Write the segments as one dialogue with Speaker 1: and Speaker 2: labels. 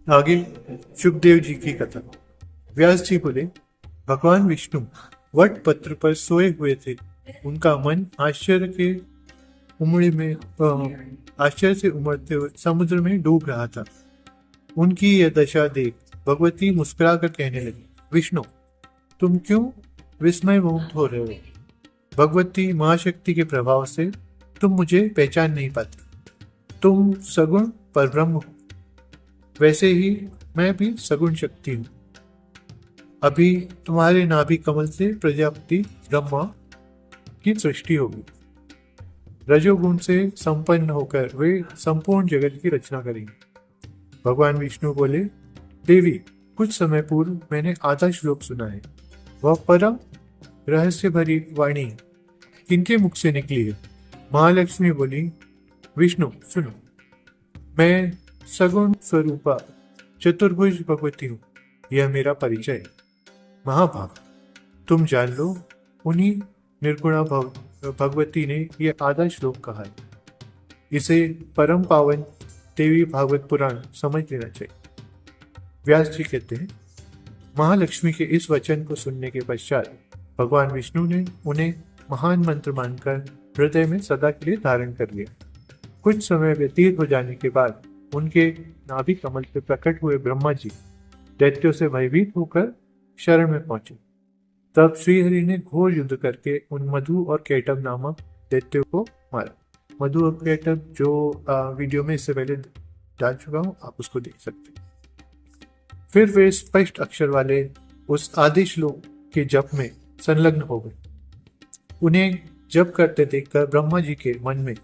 Speaker 1: आगे सुखदेव जी की कथा। व्यास जी बोले, भगवान विष्णु वट पत्र पर सोए हुए थे। उनका मन आश्चर्य से उमड़ते हुए समुद्र में डूब रहा था। उनकी यह दशा देख भगवती मुस्कुराकर कहने लगी, विष्णु, तुम क्यों विस्मय मुक्त हो रहे हो? भगवती महाशक्ति के प्रभाव से तुम मुझे पहचान नहीं पाते। तुम सगुण परब्रह्म हो, वैसे ही मैं भी सगुण शक्ति हूँ। अभी तुम्हारे नाभि कमल से प्रजापति ब्रह्मा की सृष्टि होगी। रजोगुण से संपन्न होकर वे संपूर्ण जगत की रचना करेंगे। भगवान विष्णु बोले, देवी, कुछ समय पूर्व मैंने आधा श्लोक सुना है। वह परम रहस्य भरी वाणी किनके मुख से निकली है? महालक्ष्मी बोली, विष्णु सुनो, मैं सगुण स्वरूपा चतुर्भुज भगवती हूँ। यह मेरा परिचय है। महाभाग, तुम जान लो, उन्हीं निर्गुणा भगवती ने यह आधा श्लोक कहा है। इसे परम पावन देवी भागवत पुराण समझ लेना चाहिए। व्यास जी कहते हैं, महालक्ष्मी के इस वचन को सुनने के पश्चात भगवान विष्णु ने उन्हें महान मंत्र मानकर हृदय में सदा के लिए धारण कर लिया। कुछ समय व्यतीत हो जाने के बाद उनके नाभि कमल से प्रकट हुए ब्रह्मा जी दैत्यों से भयभीत होकर शरण में पहुंचे। तब श्रीहरि ने घोर युद्ध करके उन मधु और केटव नामक दैत्यों को मारा। मधु और केटव जो वीडियो में इससे पहले डाल चुका हूं, आप उसको देख सकते हैं। फिर वे स्पष्ट अक्षर वाले उस आदि श्लोक के जप में संलग्न हो गए। उन्हें जप करते देखकर ब्रह्मा जी के मन में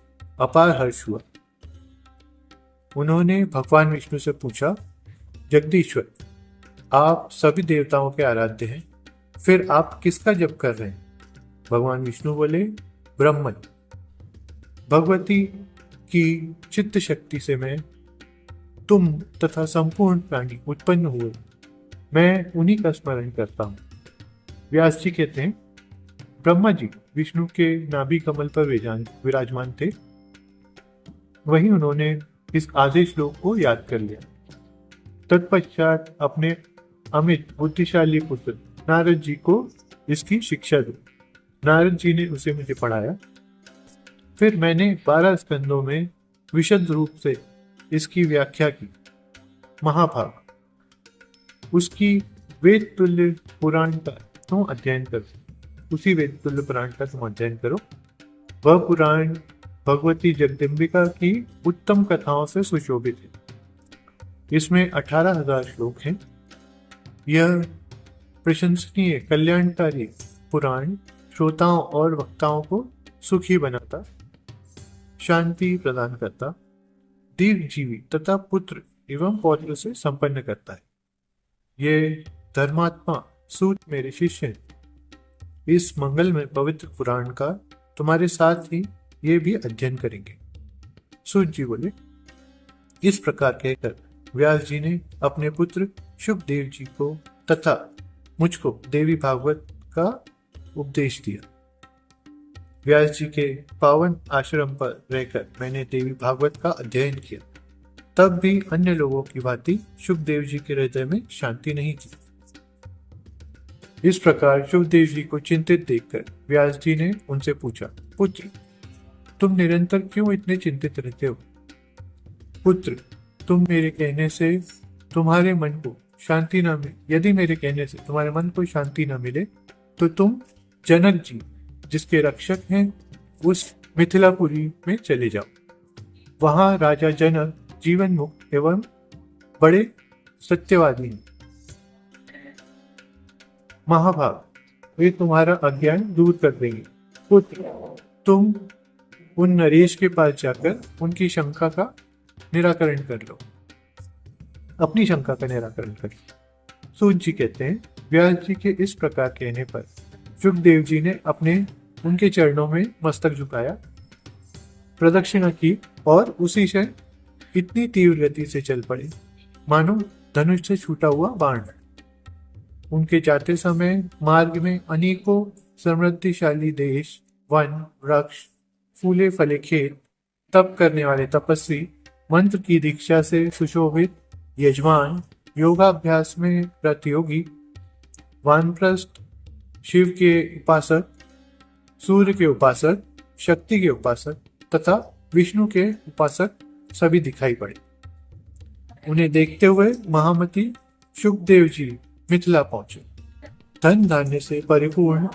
Speaker 1: अपार हर्ष हुआ। उन्होंने भगवान विष्णु से पूछा, जगदीश्वर, आप सभी देवताओं के आराध्य हैं, फिर आप किसका जप कर रहे हैं? भगवान विष्णु बोले, ब्रह्मन। भगवती की चित्त शक्ति से मैं, तुम तथा संपूर्ण प्राणी उत्पन्न हुए। मैं उन्हीं का स्मरण करता हूँ। व्यास जी कहते हैं, ब्रह्मा जी विष्णु के नाभि कमल पर विराजमान थे। वहीं उन्होंने इस आधे श्लोक को याद कर लिया। तत्पश्चात अपने अमित बुद्धिशाली पुत्र नारद जी को इसकी शिक्षा दी। नारद जी ने उसे मुझे पढ़ाया। फिर मैंने 12 स्कंदों में विशद रूप से इसकी व्याख्या की। महाभाग, उसकी वेद तुल्य पुराण का तुम अध्ययन करो। उसी वेद तुल्य पुराण का तुम अध्ययन करो। वह पुराण भगवती जगदम्बिका की उत्तम कथाओं से सुशोभित है। इसमें 18,000 श्लोक हैं। यह प्रशंसनीय कल्याणकारी पुराण श्रोताओं और वक्ताओं को सुखी बनाता, शांति प्रदान करता, दीर्घजीवी तथा पुत्र एवं पौत्र से संपन्न करता है। ये धर्मात्मा सूत मेरे शिष्य हैं। इस मंगल में पवित्र पुराण का तुम्हारे साथ ही ये भी अध्ययन करेंगे। सूत जी बोले। इस प्रकार कहकर व्यास जी ने अपने पुत्र शुभदेव जी को तथा मुझको देवी भागवत का उपदेश दिया। व्यास जी के पावन आश्रम पर रहकर मैंने देवी भागवत का अध्ययन किया। तब भी अन्य लोगों की भांति शुभदेव जी के हृदय में शांति नहीं थी। इस प्रकार शुभदेव जी को चिंतित देखकर व्यास जी ने उनसे पूछा, पुत्र, तुम निरंतर क्यों इतने चिंतित रहते हो? पुत्र, तुम मेरे कहने से तुम्हारे मन को शांति न मिले, यदि मेरे कहने से तुम्हारे मन को शांति न मिले तो तुम जनक जी, जिसके रक्षक हैं, उस मिथिलापुरी में चले जाओ। वहां राजा जनक जीवन मुक्त एवं बड़े सत्यवादी हैं। महाभाग, वे तुम्हारा अज्ञान दूर कर देंगे। पुत्र, तुम उन नरेश के पास जाकर उनकी शंका का निराकरण कर लो। अपनी शंका का निराकरण कर लो। सूत जी कहते हैं, व्यास जी के इस प्रकार कहने पर सुखदेव जी ने उनके चरणों में मस्तक झुकाया, प्रदक्षिणा की और उसी क्षण इतनी तीव्र गति से चल पड़े मानो धनुष से छूटा हुआ बाण। उनके जाते समय मार्ग में अनेकों समृद्धिशाली देश, वन, वृक्ष, फूले फले खेत, तप करने वाले तपस्वी, मंत्र की दीक्षा से सुशोभित यजमान, योगाभ्यास में प्रतियोगी, वानप्रस्थ, शिव के उपासक, सूर्य के उपासक, शक्ति के उपासक तथा विष्णु के उपासक सभी दिखाई पड़े। उन्हें देखते हुए महामती शुकदेव जी मिथिला पहुंचे। धन धान्य से परिपूर्ण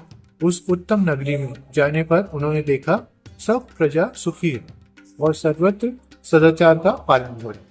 Speaker 1: उस उत्तम नगरी में जाने पर उन्होंने देखा सब प्रजा सुखी है और सर्वत्र सदाचार का पालन हो रहा है।